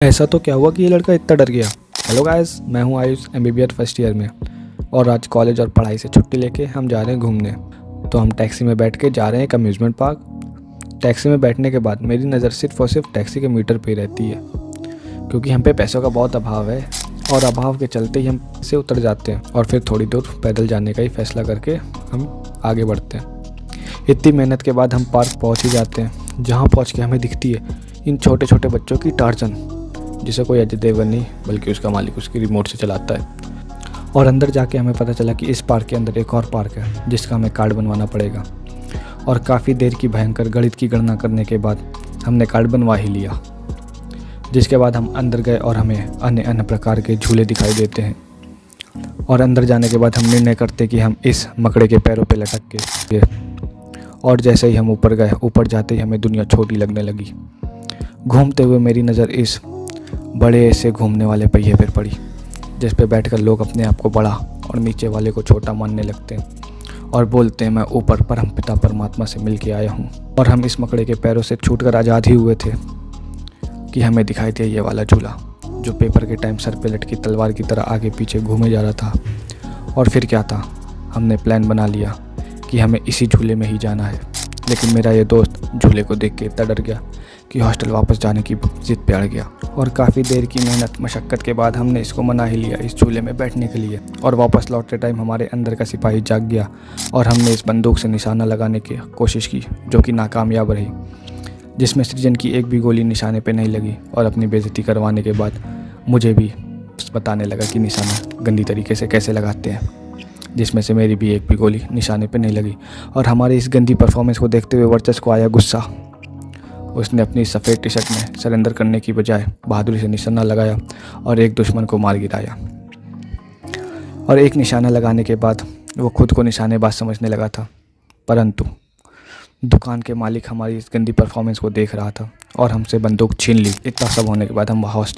ऐसा तो क्या हुआ कि ये लड़का इतना डर गया। हेलो गाइस, मैं हूँ आयुष, एमबीबीएस फर्स्ट ईयर में। और आज कॉलेज और पढ़ाई से छुट्टी लेके हम जा रहे हैं घूमने। तो हम टैक्सी में बैठ के जा रहे हैं एक अम्यूज़मेंट पार्क। टैक्सी में बैठने के बाद मेरी नज़र सिर्फ और सिर्फ टैक्सी के मीटर पे ही रहती है, क्योंकि हम पे पैसों का बहुत अभाव है। और अभाव के चलते ही हम से उतर जाते हैं और फिर थोड़ी दूर पैदल जाने का ही फैसला करके हम आगे बढ़ते हैं। इतनी मेहनत के बाद हम पार्क पहुँच ही जाते हैं। जहाँ पहुँच के हमें दिखती है इन छोटे छोटे बच्चों की टार्जन, जिसे कोई अजय देवगन नहीं बल्कि उसका मालिक उसकी रिमोट से चलाता है। और अंदर जाके हमें पता चला कि इस पार्क के अंदर एक और पार्क है जिसका हमें कार्ड बनवाना पड़ेगा। और काफ़ी देर की भयंकर गणित की गणना करने के बाद हमने कार्ड बनवा ही लिया। जिसके बाद हम अंदर गए और हमें अन्य अन्य प्रकार के झूले दिखाई देते हैं। और अंदर जाने के बाद हम निर्णय करते कि हम इस मकड़े के पैरों पे लटक के, और जैसे ही हम ऊपर गए, ऊपर जाते ही हमें दुनिया छोटी लगने लगी। घूमते हुए मेरी नज़र इस बड़े से घूमने वाले पहिए पर पड़ी, जिस पे बैठकर लोग अपने आप को बड़ा और नीचे वाले को छोटा मानने लगते हैं और बोलते हैं मैं ऊपर परमपिता परमात्मा से मिल के आया हूँ। और हम इस मकड़े के पैरों से छूटकर आज़ाद ही हुए थे कि हमें दिखाई दिया ये वाला झूला, जो पेपर के टाइम सर पे लटकी तलवार की तरह आगे पीछे घूमे जा रहा था। और फिर क्या था, हमने प्लान बना लिया कि हमें इसी झूले में ही जाना है। लेकिन मेरा ये दोस्त झूले को देख के इतना डर गया कि हॉस्टल वापस जाने की जिद पे अड़ गया। और काफ़ी देर की मेहनत मशक्क़त के बाद हमने इसको मना ही लिया इस झूले में बैठने के लिए। और वापस लौटते टाइम हमारे अंदर का सिपाही जाग गया और हमने इस बंदूक से निशाना लगाने की कोशिश की, जो कि नाकामयाब रही, जिसमें सृजन की एक भी गोली निशाने पे नहीं लगी। और अपनी बेइज्जती करवाने के बाद मुझे भी बताने लगा कि निशाना गंदी तरीके से कैसे लगाते हैं, जिसमें से मेरी भी एक भी गोली निशाने पे नहीं लगी। और हमारी इस गंदी परफॉर्मेंस को देखते हुए वर्चस्व को आया गुस्सा। उसने अपनी सफ़ेद टी शर्ट में सरेंडर करने की बजाय बहादुरी से निशाना लगाया और एक दुश्मन को मार गिराया। और एक निशाना लगाने के बाद वो खुद को निशानेबाज समझने लगा था, परंतु दुकान के मालिक हमारी इस गंदी परफॉर्मेंस को देख रहा था और हमसे बंदूक छीन ली। इतना सब होने के बाद हम हॉस्टल